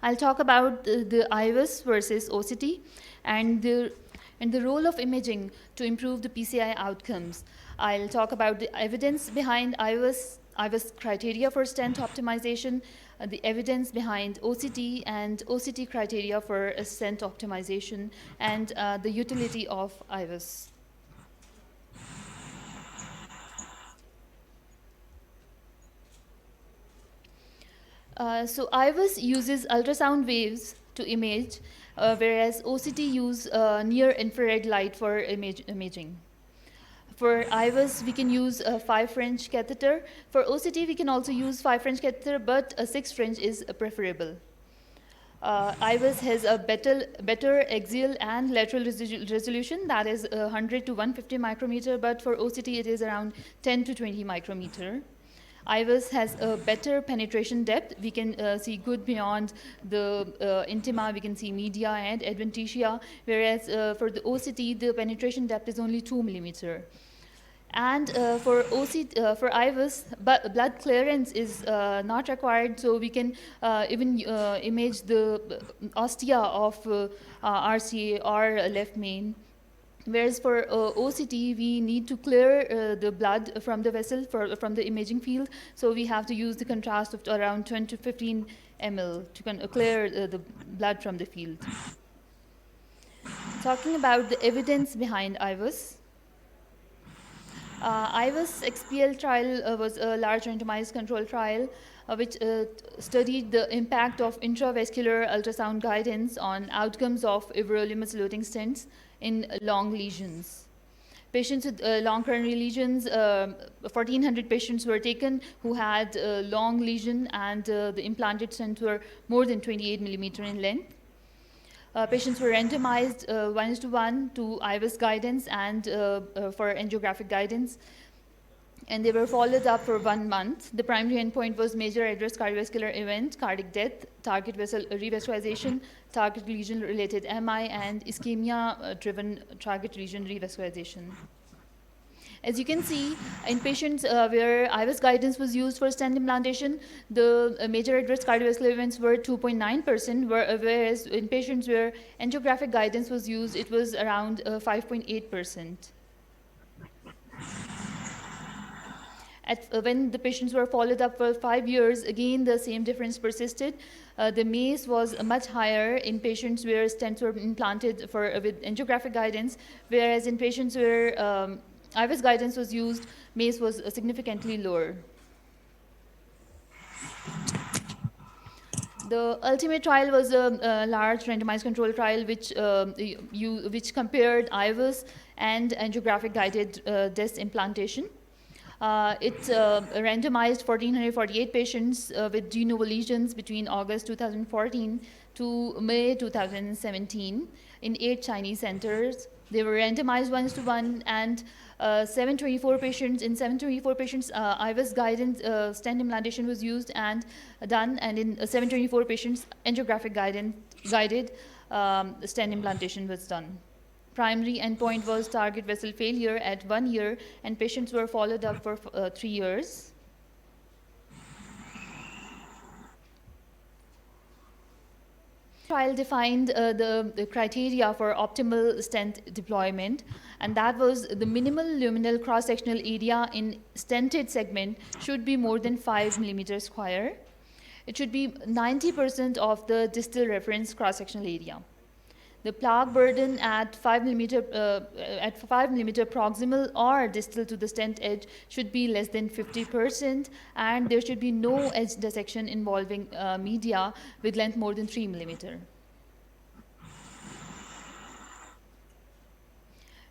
I'll talk about the IVUS versus OCT and the role of imaging to improve the PCI outcomes. I'll talk about the evidence behind IVUS criteria for stent optimization, the evidence behind OCT and OCT criteria for stent optimization, and the utility of IVUS. So IVUS uses ultrasound waves to image, whereas OCT use near-infrared light for imaging. For IVUS, we can use a 5 French catheter. For OCT, we can also use 5 French catheter, but a 6 French is preferable. IVUS has a better axial and lateral resolution, that is 100 to 150 micrometer, but for OCT it is around 10 to 20 micrometer. IVUS has a better penetration depth. We can see good beyond the intima, we can see media and adventitia, whereas for the OCT, the penetration depth is only 2 millimeter. And for IVUS, blood clearance is not required, so we can even image the ostia of RCA or left main. Whereas for OCT, we need to clear the blood from the vessel from the imaging field, so we have to use the contrast of around 10 to 15 ml to clear the blood from the field. Talking about the evidence behind IVUS. IVUS XPL trial was a large randomized control trial which studied the impact of intravascular ultrasound guidance on outcomes of everolimus loading stents in long lesions. Patients with long coronary lesions, 1,400 patients were taken who had long lesion, and the implanted stents were more than 28 millimeter in length. Patients were randomized 1:1 to IVUS guidance and for angiographic guidance, and they were followed up for 1 month. The primary endpoint was major adverse cardiovascular event, cardiac death, target vessel revascularization, target lesion related MI, and ischemia driven target lesion revascularization. As you can see, in patients where IVUS guidance was used for stent implantation, the major adverse cardiovascular events were 2.9%, whereas in patients where angiographic guidance was used, it was around 5.8%. When the patients were followed up for 5 years, again the same difference persisted. The MACE was much higher in patients where stents were implanted with angiographic guidance, whereas in patients where IVUS guidance was used, MACE was significantly lower. The ultimate trial was a large randomized control trial which compared IVUS and angiographic guided DES implantation. It randomized 1,448 patients with de novo lesions between August 2014 to May 2017 in 8 Chinese centers. They were randomized 1:1, and 724 patients. In 724 patients, IVUS guidance stent implantation was used and done, and in 724 patients, angiographic guided stent implantation was done. Primary endpoint was target vessel failure at 1 year, and patients were followed up for 3 years. Trial defined the criteria for optimal stent deployment, and that was the minimal luminal cross-sectional area in stented segment should be more than 5 millimeters square. It should be 90% of the distal reference cross-sectional area. The plaque burden at 5 millimeter proximal or distal to the stent edge should be less than 50%, and there should be no edge dissection involving media with length more than 3 millimeter.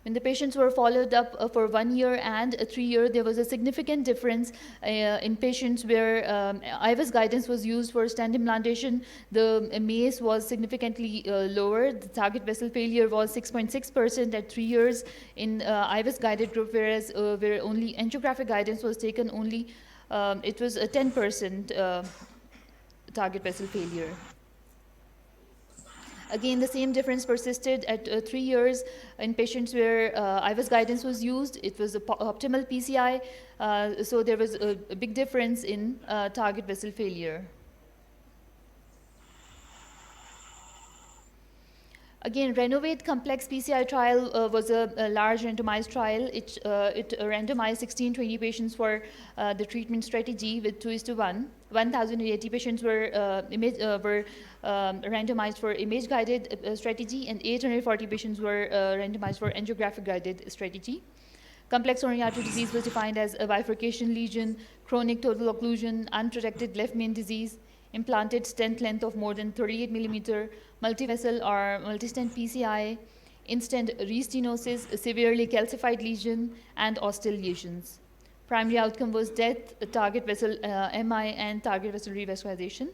When the patients were followed up for 1 year and 3 years, there was a significant difference in patients where IVUS guidance was used for stent implantation. The MACE was significantly lower. The target vessel failure was 6.6% at 3 years in IVUS guided group, whereas where only angiographic guidance was taken, only it was a 10% target vessel failure. Again, the same difference persisted at 3 years in patients where IVUS guidance was used. It was optimal PCI, so there was a big difference in target vessel failure. Again, Renovate Complex PCI trial was a large randomized trial. It randomized 1620 patients for the treatment strategy with 2:1. 1,080 patients were randomized for image-guided strategy, and 840 patients were randomized for angiographic-guided strategy. Complex coronary artery disease was defined as a bifurcation lesion, chronic total occlusion, unprotected left main disease, implanted stent length of more than 38 millimeter, multivessel or multistent PCI, instant restenosis, a severely calcified lesion, and ostial lesions. Primary outcome was death, target vessel MI, and target vessel revascularization.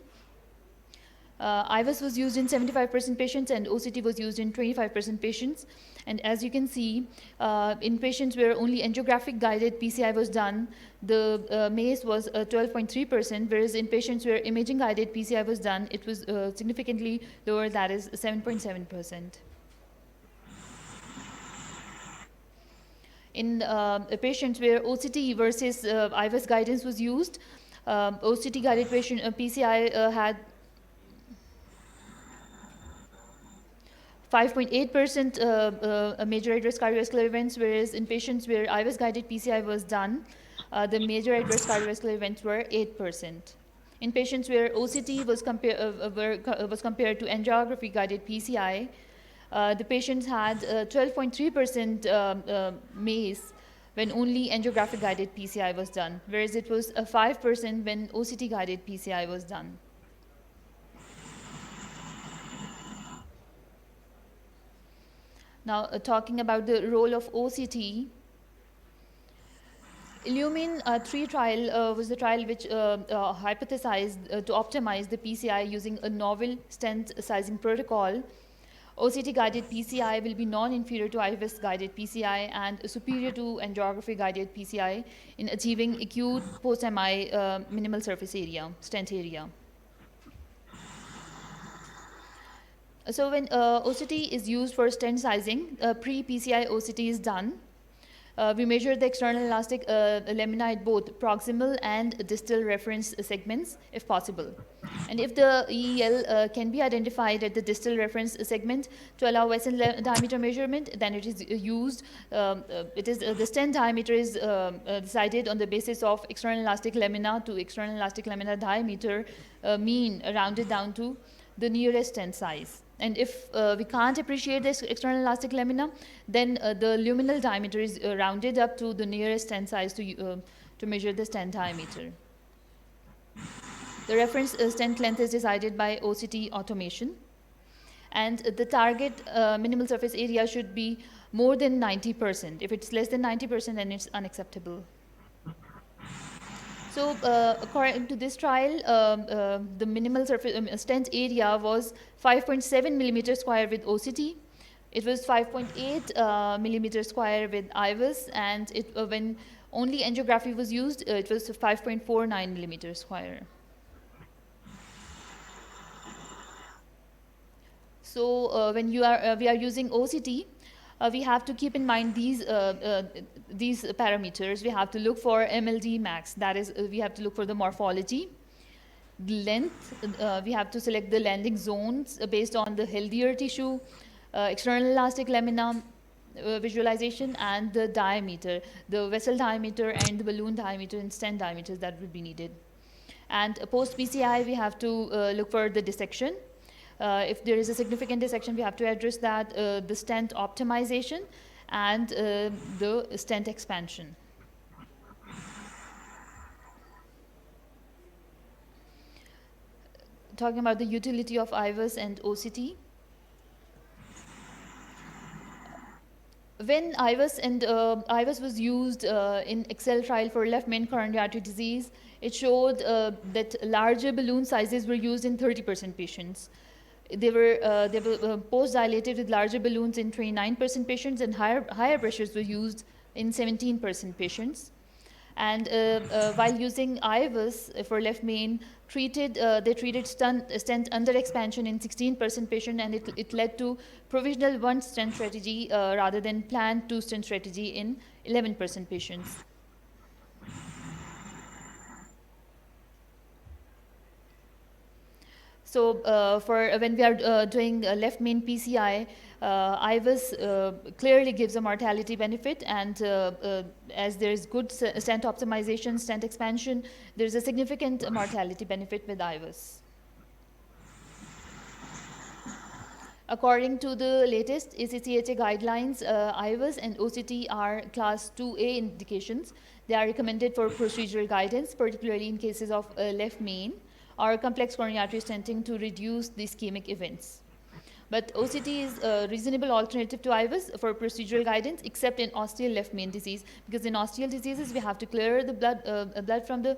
IVUS was used in 75% patients and OCT was used in 25% patients. And as you can see, in patients where only angiographic guided PCI was done, the MACE was 12.3%, whereas in patients where imaging guided PCI was done, it was significantly lower, that is 7.7%. In patients where OCT versus IVUS guidance was used, OCT guided patient PCI had 5.8% major adverse cardiovascular events, whereas in patients where IVUS guided PCI was done, the major adverse cardiovascular events were 8%. In patients where OCT was compared to angiography guided PCI, the patients had 12.3% MACE when only angiographic guided PCI was done, whereas it was 5% when OCT guided PCI was done. Now, talking about the role of OCT, Illumine 3 trial was the trial which hypothesized to optimize the PCI using a novel stent sizing protocol. OCT guided PCI will be non-inferior to IVUS guided PCI and superior to angiography guided PCI in achieving acute post-MI minimal surface area, stent area. So when OCT is used for stent sizing, pre-PCI OCT is done. We measure the external elastic lamina at both proximal and distal reference segments if possible. And if the EEL can be identified at the distal reference segment to allow vessel diameter measurement, then it is used. The stent diameter is decided on the basis of external elastic lamina to external elastic lamina diameter mean rounded down to the nearest stent size. And if we can't appreciate this external elastic lamina, then the luminal diameter is rounded up to the nearest stent size to measure the stent diameter. The reference stent length is decided by OCT automation. And the target minimal surface area should be more than 90%. If it's less than 90%, then it's unacceptable. So according to this trial, the minimal surface stent area was 5.7 millimeter square with OCT. It was 5.8 millimeter square with IVUS, and when only angiography was used, it was 5.49 millimeter square. So when we are using OCT, we have to keep in mind these parameters. We have to look for MLD max, that is, we have to look for the morphology, the length, we have to select the landing zones based on the healthier tissue, external elastic lamina visualization, and the diameter, the vessel diameter and the balloon diameter and stent diameters that would be needed. And post PCI, we have to look for the dissection. If there is a significant dissection, we have to address that, the stent optimization and the stent expansion. Talking about the utility of IVUS and OCT. When IVUS was used in Excel trial for left main coronary artery disease, it showed that larger balloon sizes were used in 30% patients. They were post-dilated with larger balloons in 29% patients, and higher pressures were used in 17% patients. And while using IVUS for left main, they treated stent under expansion in 16% patient, and it led to provisional 1 stent strategy rather than planned 2 stent strategy in 11% patients. So for when we are doing left main PCI, IVUS clearly gives a mortality benefit, and as there is good stent optimization, stent expansion, there is a significant mortality benefit with IVUS. According to the latest ACCHA guidelines, IVUS and OCT are class 2A indications. They are recommended for procedural guidance, particularly in cases of left main or complex coronary artery stenting to reduce the ischemic events. But OCT is a reasonable alternative to IVUS for procedural guidance, except in ostial left main disease, because in ostial diseases we have to clear the blood from the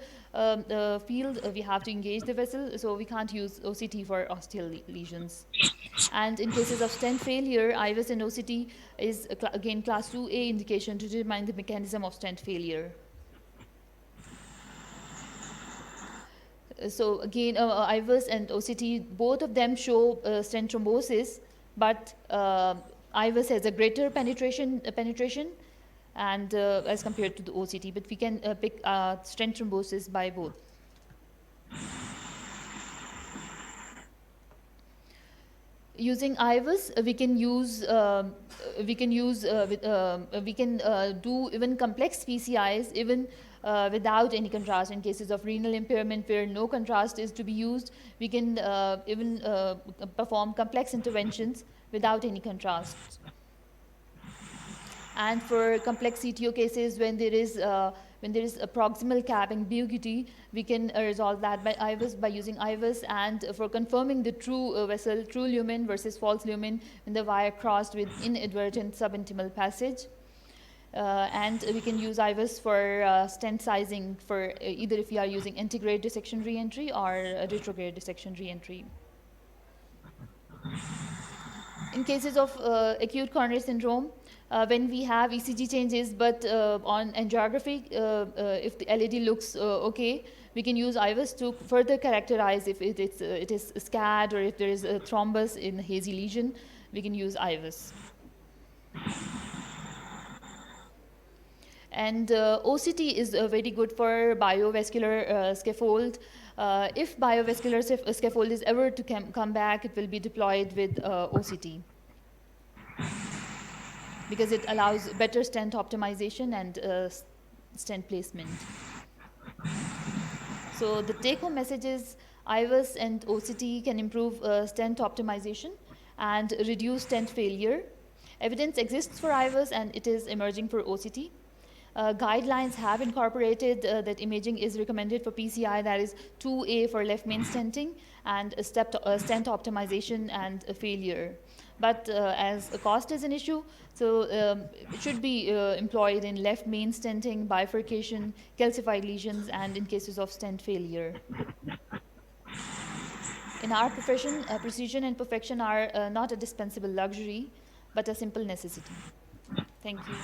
field, we have to engage the vessel, so we can't use OCT for ostial lesions. And in cases of stent failure, IVUS and OCT is again class 2A indication to determine the mechanism of stent failure. So again, IVUS and OCT, both of them show stent thrombosis, but IVUS has a greater penetration and as compared to the OCT, but we can pick stent thrombosis by both. Using IVUS, we can do even complex PCIs even without any contrast. In cases of renal impairment where no contrast is to be used, we can even perform complex interventions without any contrast. And for complex CTO cases, when there is a proximal cap ambiguity, we can resolve that by IVUS, by using IVUS, and for confirming the true vessel, true lumen versus false lumen when the wire crossed with inadvertent subintimal passage. And we can use IVUS for stent sizing for either if we are using antegrade dissection reentry or retrograde dissection reentry. In cases of acute coronary syndrome, when we have ECG changes, but on angiography, if the LED looks okay, we can use IVUS to further characterize if it is CAD or if there is a thrombus in a hazy lesion, we can use IVUS. And OCT is very good for biovascular scaffold. If biovascular scaffold is ever to come back, it will be deployed with OCT, because it allows better stent optimization and stent placement. So the take-home message is IVUS and OCT can improve stent optimization and reduce stent failure. Evidence exists for IVUS and it is emerging for OCT. Guidelines have incorporated that imaging is recommended for PCI, that is 2A for left main stenting and stent optimization and failure. But as a cost is an issue, so it should be employed in left main stenting, bifurcation, calcified lesions, and in cases of stent failure. In our profession, precision and perfection are not a dispensable luxury, but a simple necessity. Thank you.